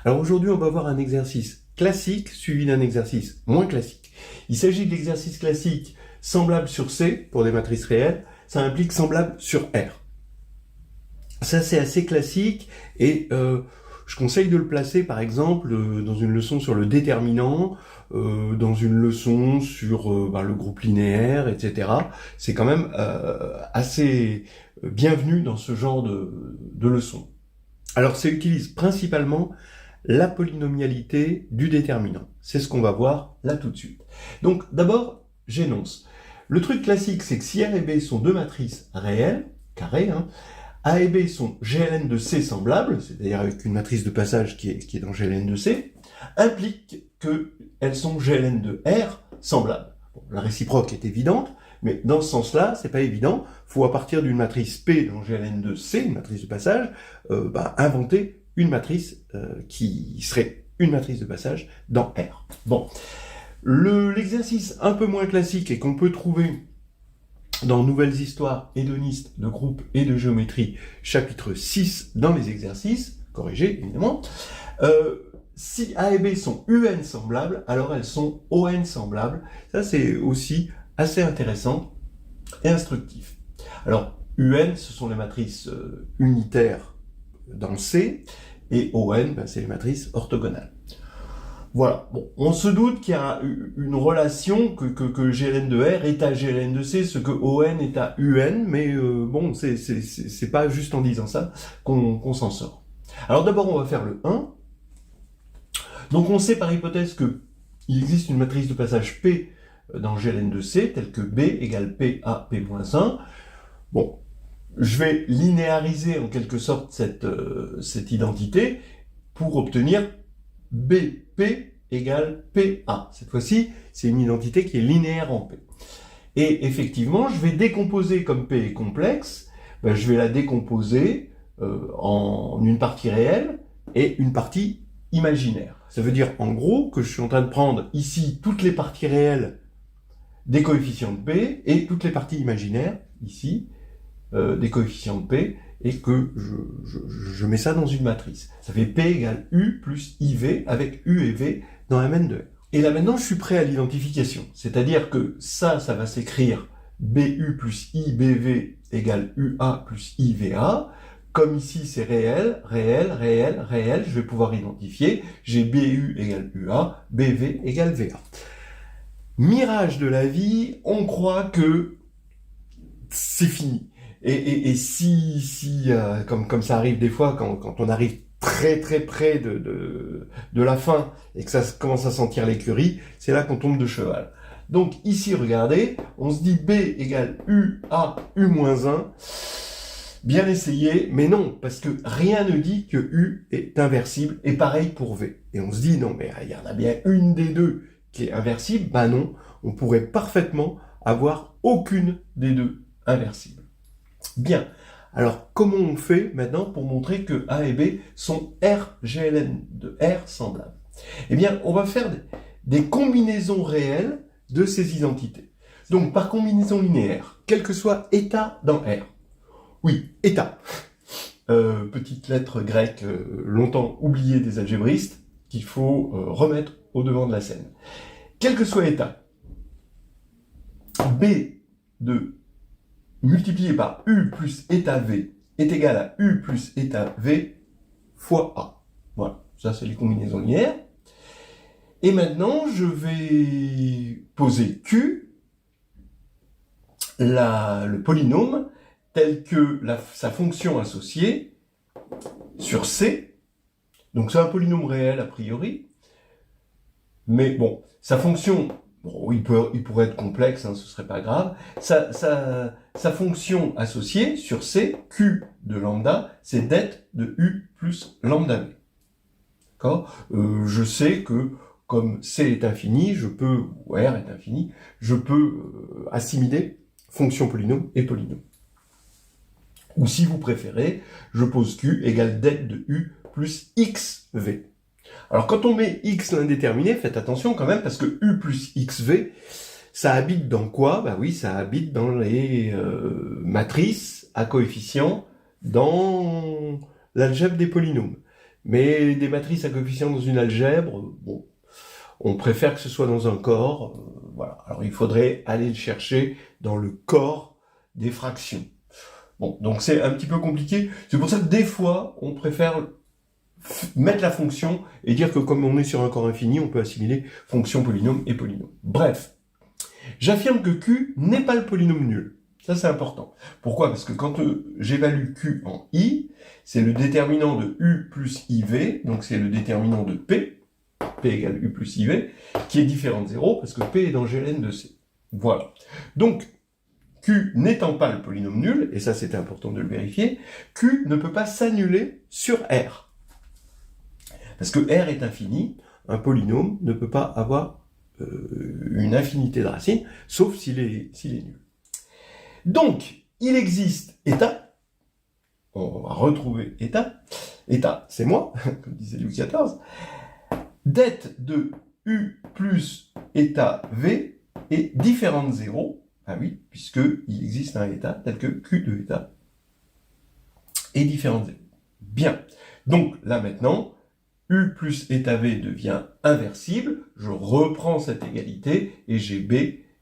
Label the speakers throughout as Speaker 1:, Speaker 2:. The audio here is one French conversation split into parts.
Speaker 1: Alors aujourd'hui, on va voir un exercice classique suivi d'un exercice moins classique. Il s'agit de l'exercice classique semblable sur C pour des matrices réelles, ça implique semblable sur R. Ça, c'est assez classique et je conseille de le placer, par exemple, dans une leçon sur le déterminant, dans une leçon sur le groupe linéaire, etc. C'est quand même assez bienvenu dans ce genre de leçon. Alors, ça utilise principalement la polynomialité du déterminant. C'est ce qu'on va voir là tout de suite. Donc, d'abord, j'énonce. Le truc classique, c'est que si A et B sont deux matrices réelles, carrées, A et B sont GLN de C semblables, c'est-à-dire avec une matrice de passage qui est dans GLN de C, implique qu'elles sont GLN de R semblables. Bon, la réciproque est évidente, mais dans ce sens-là, c'est pas évident. Il faut, à partir d'une matrice P dans GLN de C, une matrice de passage, inventer une matrice qui serait une matrice de passage dans R. Bon. L'exercice un peu moins classique et qu'on peut trouver dans Nouvelles histoires hédonistes de groupe et de géométrie, chapitre 6 dans les exercices, corrigés évidemment, si A et B sont UN semblables, alors elles sont ON semblables. Ça, c'est aussi assez intéressant et instructif. Alors, UN, ce sont les matrices unitaires dans C, et ON, c'est les matrices orthogonales. Voilà, bon, on se doute qu'il y a une relation que GLN de R est à GLN de C, ce que ON est à UN, mais bon, c'est pas juste en disant ça qu'on s'en sort. Alors d'abord, on va faire le 1. Donc on sait par hypothèse qu'il existe une matrice de passage P dans GLN de C, telle que B égale P à P-1. Bon, je vais linéariser en quelque sorte cette identité pour obtenir BP égale PA. Cette fois-ci, c'est une identité qui est linéaire en P. Et effectivement, je vais décomposer, comme P est complexe, je vais la décomposer en une partie réelle et une partie imaginaire. Ça veut dire en gros que je suis en train de prendre ici toutes les parties réelles des coefficients de P et toutes les parties imaginaires, ici, des coefficients de P, et que je mets ça dans une matrice. Ça fait P égale U plus IV, avec U et V dans Mn de R. Et là maintenant, je suis prêt à l'identification. C'est-à-dire que ça va s'écrire BU plus IBV égale UA plus IVA. Comme ici, c'est réel, je vais pouvoir identifier. J'ai BU égale UA, BV égale VA. Mirage de la vie, on croit que c'est fini. Et si comme ça arrive des fois, quand on arrive très près de la fin et que ça commence à sentir l'écurie, c'est là qu'on tombe de cheval. Donc ici, regardez, on se dit B égale U à U-1. Bien essayé, mais non, parce que rien ne dit que U est inversible, et pareil pour V. Et on se dit, non, mais il y en a bien une des deux qui est inversible. Ben non, on pourrait parfaitement avoir aucune des deux inversibles. Bien, alors comment on fait maintenant pour montrer que A et B sont RGLN de R semblables? Eh bien, on va faire des combinaisons réelles de ces identités. Donc, par combinaison linéaire, quel que soit état dans R. Oui, état. Petite lettre grecque longtemps oubliée des algébristes qu'il faut remettre au devant de la scène. Quel que soit état, B de multiplié par U plus état V est égal à U plus état V fois A. Voilà, ça c'est les combinaisons linéaires. Et maintenant, je vais poser Q, le polynôme, tel que sa fonction associée sur C. Donc c'est un polynôme réel a priori. Mais bon, sa fonction, il pourrait être complexe, ce serait pas grave. Sa fonction associée sur C, Q de lambda, c'est det de U plus lambda V. D'accord ? Je sais que comme C est infini, ou R est infini, je peux assimiler fonction polynôme et polynôme. Ou si vous préférez, je pose Q égale det de U plus XV. Alors quand on met X l'indéterminé, faites attention quand même, parce que U plus XV, ça habite dans quoi? Oui, ça habite dans les matrices à coefficients dans l'algèbre des polynômes. Mais des matrices à coefficients dans une algèbre, bon, on préfère que ce soit dans un corps, voilà. Alors il faudrait aller le chercher dans le corps des fractions. Bon, donc c'est un petit peu compliqué. C'est pour ça que des fois, on préfère mettre la fonction et dire que comme on est sur un corps infini, on peut assimiler fonction, polynôme et polynôme. Bref, j'affirme que Q n'est pas le polynôme nul. Ça, c'est important. Pourquoi? Parce que quand j'évalue Q en I, c'est le déterminant de U plus IV, donc c'est le déterminant de P égale U plus IV, qui est différent de 0, parce que P est dans GLN de C. Voilà. Donc, Q n'étant pas le polynôme nul, et ça c'était important de le vérifier, Q ne peut pas s'annuler sur R. Parce que R est infini, un polynôme ne peut pas avoir une infinité de racines, sauf s'il est nul. Donc, il existe état, on va retrouver état c'est moi, comme disait Louis XIV, dette de U plus état V est différent de 0, ah oui, puisqu'il existe un état tel que Q de état est différent de 0. Bien, donc là maintenant, U plus état V devient inversible, je reprends cette égalité et j'ai B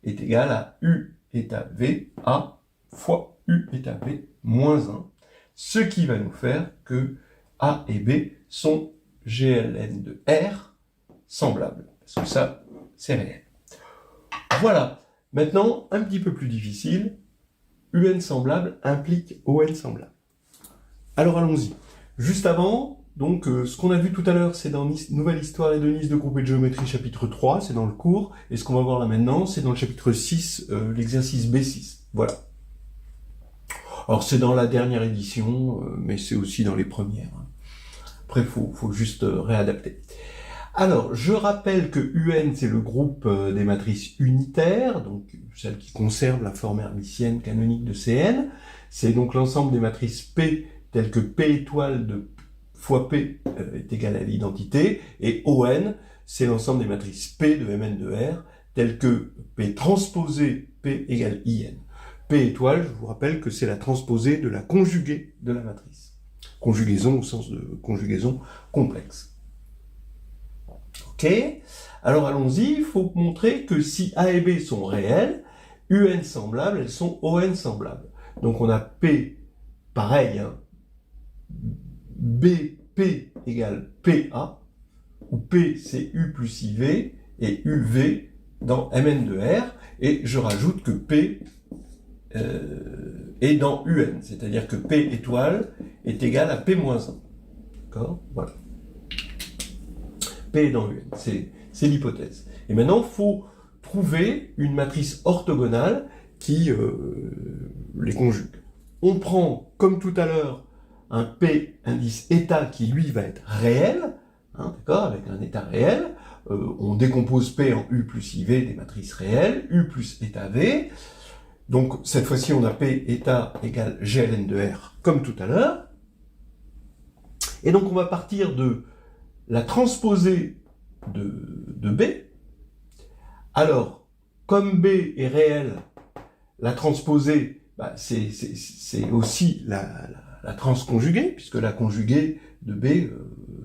Speaker 1: est égal à U état V A fois U état V moins 1, ce qui va nous faire que A et B sont GLN de R semblables, parce que ça, c'est réel. Voilà. Maintenant, un petit peu plus difficile, UN semblable implique ON semblable. Alors allons-y. Juste avant, donc, ce qu'on a vu tout à l'heure, c'est dans Nouvelle Histoire hédoniste de groupe et de géométrie, chapitre 3, c'est dans le cours, et ce qu'on va voir là maintenant, c'est dans le chapitre 6, l'exercice B6. Voilà. Alors c'est dans la dernière édition, mais c'est aussi dans les premières. Après, faut juste réadapter. Alors, je rappelle que UN, c'est le groupe des matrices unitaires, donc celles qui conservent la forme hermitienne canonique de Cn. C'est donc l'ensemble des matrices P, telles que P étoile de fois P est égal à l'identité, et ON, c'est l'ensemble des matrices P de Mn de R, telles que P transposé P égale IN. P étoile, je vous rappelle que c'est la transposée de la conjuguée de la matrice. Conjugaison au sens de conjugaison complexe. Ok, alors allons-y, il faut montrer que si A et B sont réels, UN semblables, elles sont ON semblables. Donc on a P, pareil, hein, BP égale PA, où P c'est U plus IV, et UV dans Mn de R, et je rajoute que P est dans UN, c'est-à-dire que P étoile est égal à P moins 1. D'accord? Voilà. P est dans UN, c'est l'hypothèse. Et maintenant, il faut trouver une matrice orthogonale qui les conjugue. On prend, comme tout à l'heure, un P indice état qui, lui, va être réel, hein, d'accord, avec un état réel. On décompose P en U plus IV des matrices réelles, U plus état V. Donc, cette fois-ci, on a P état égale GLN de R, comme tout à l'heure. Et donc, on va partir de la transposée de B. Alors, comme B est réel, la transposée, bah, c'est aussi la transconjuguée, puisque la conjuguée de B,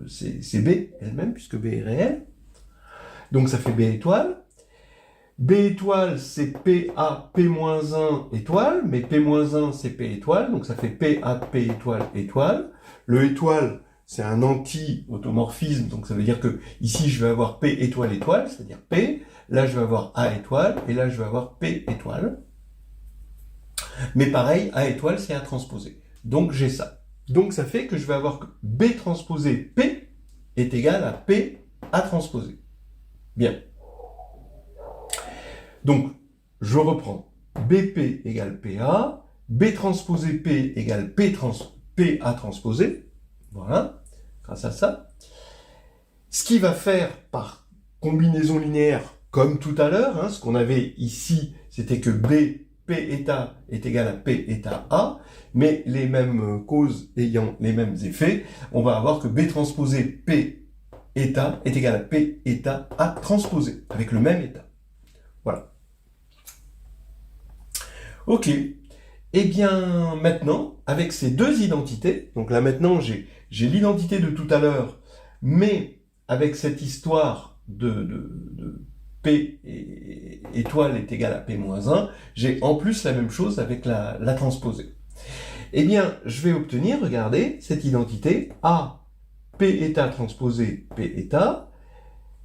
Speaker 1: c'est B elle-même, puisque B est réel. Donc ça fait B étoile. B étoile, c'est PA, P-1 étoile, mais P-1 c'est P étoile, donc ça fait PA, P étoile, étoile. Le étoile, c'est un anti-automorphisme, donc ça veut dire que ici je vais avoir P étoile étoile, c'est-à-dire P, là je vais avoir A étoile, et là je vais avoir P étoile. Mais pareil, A étoile c'est A transposé. Donc j'ai ça. Donc ça fait que je vais avoir que B transposé P est égal à P A transposé. Bien. Donc, je reprends. BP égale PA, B transposé P égale PA transposé. Voilà, grâce à ça. Ce qui va faire par combinaison linéaire, comme tout à l'heure, hein, ce qu'on avait ici, c'était que B, P état est égal à P état A, mais les mêmes causes ayant les mêmes effets, on va avoir que B transposé P état est égal à P état A transposé, avec le même état. Voilà. Ok. Eh bien, maintenant, avec ces deux identités, donc là maintenant j'ai j'ai l'identité de tout à l'heure, mais avec cette histoire de P étoile est égal à P moins 1, j'ai en plus la même chose avec la transposée. Eh bien, je vais obtenir, regardez, cette identité A, P état transposé P état.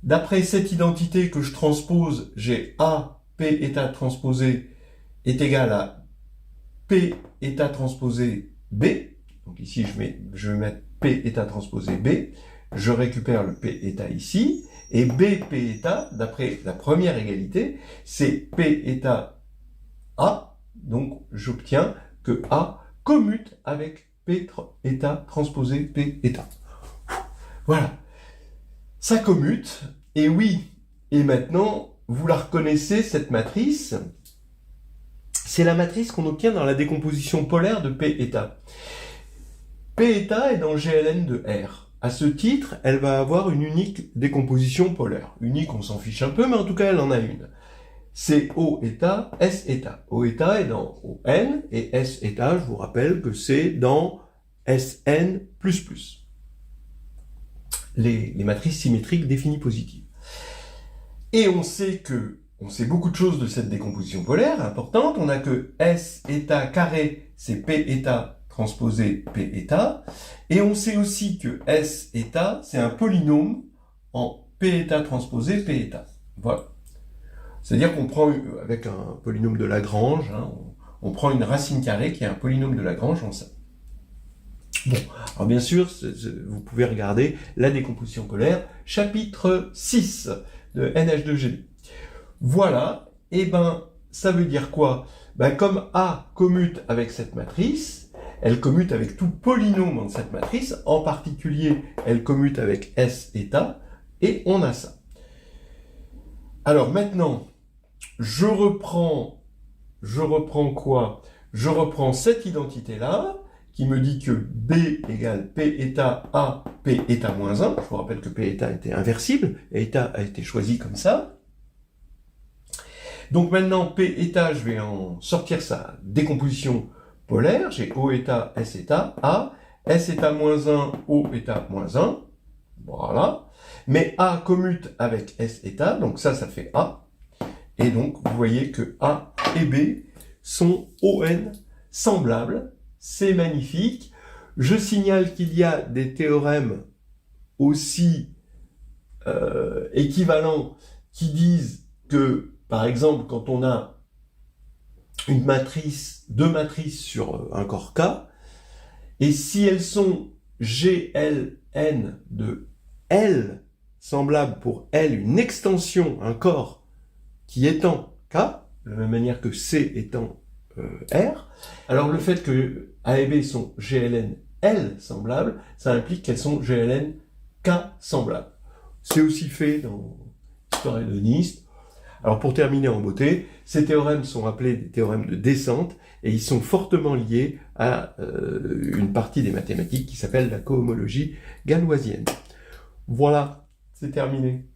Speaker 1: D'après cette identité que je transpose, j'ai A, P état transposé est égal à P état transposé B. Donc ici, je vais mettre P état transposé B. Je récupère le P état ici. Et B, P état, d'après la première égalité, c'est P état A. Donc, j'obtiens que A commute avec P état transposé P état. Voilà. Ça commute. Et oui. Et maintenant, vous la reconnaissez, cette matrice. C'est la matrice qu'on obtient dans la décomposition polaire de P état. P état est dans le GLN de R. À ce titre, elle va avoir une unique décomposition polaire. Unique, on s'en fiche un peu, mais en tout cas, elle en a une. C'est O état, S état. O état est dans ON, et S état, je vous rappelle que c'est dans SN++. Les matrices symétriques définies positives. Et on sait beaucoup de choses de cette décomposition polaire importante. On a que S état carré, c'est P état transposé P état. Et on sait aussi que S état, c'est un polynôme en P état transposé P état. Voilà. C'est-à-dire qu'on prend, avec un polynôme de Lagrange, hein, on prend une racine carrée qui est un polynôme de Lagrange en ça. Bon, alors bien sûr, vous pouvez regarder la décomposition polaire, chapitre 6 de NH2G. Voilà, et ben, ça veut dire quoi? Ben, comme A commute avec cette matrice, elle commute avec tout polynôme dans cette matrice, en particulier, elle commute avec S état, et on a ça. Alors maintenant, je reprends quoi? Je reprends cette identité-là, qui me dit que B égale P état A, P état moins 1. Je vous rappelle que P état était inversible, et état a été choisi comme ça. Donc maintenant, P état, je vais en sortir sa décomposition polaire. J'ai O état, S état, A, S état moins 1, O état moins 1. Voilà. Mais A commute avec S état, donc ça fait A. Et donc, vous voyez que A et B sont ON semblables. C'est magnifique. Je signale qu'il y a des théorèmes aussi équivalents qui disent que, par exemple, quand on a deux matrices sur un corps K, et si elles sont GLN de L, semblable pour L, une extension, un corps qui étend K, de la même manière que C étend R, alors le fait que A et B sont GLN L semblables, ça implique qu'elles sont GLN K semblables. C'est aussi fait dans l'histoire hédoniste. Alors pour terminer en beauté, ces théorèmes sont appelés des théorèmes de descente et ils sont fortement liés à une partie des mathématiques qui s'appelle la cohomologie galoisienne. Voilà, c'est terminé.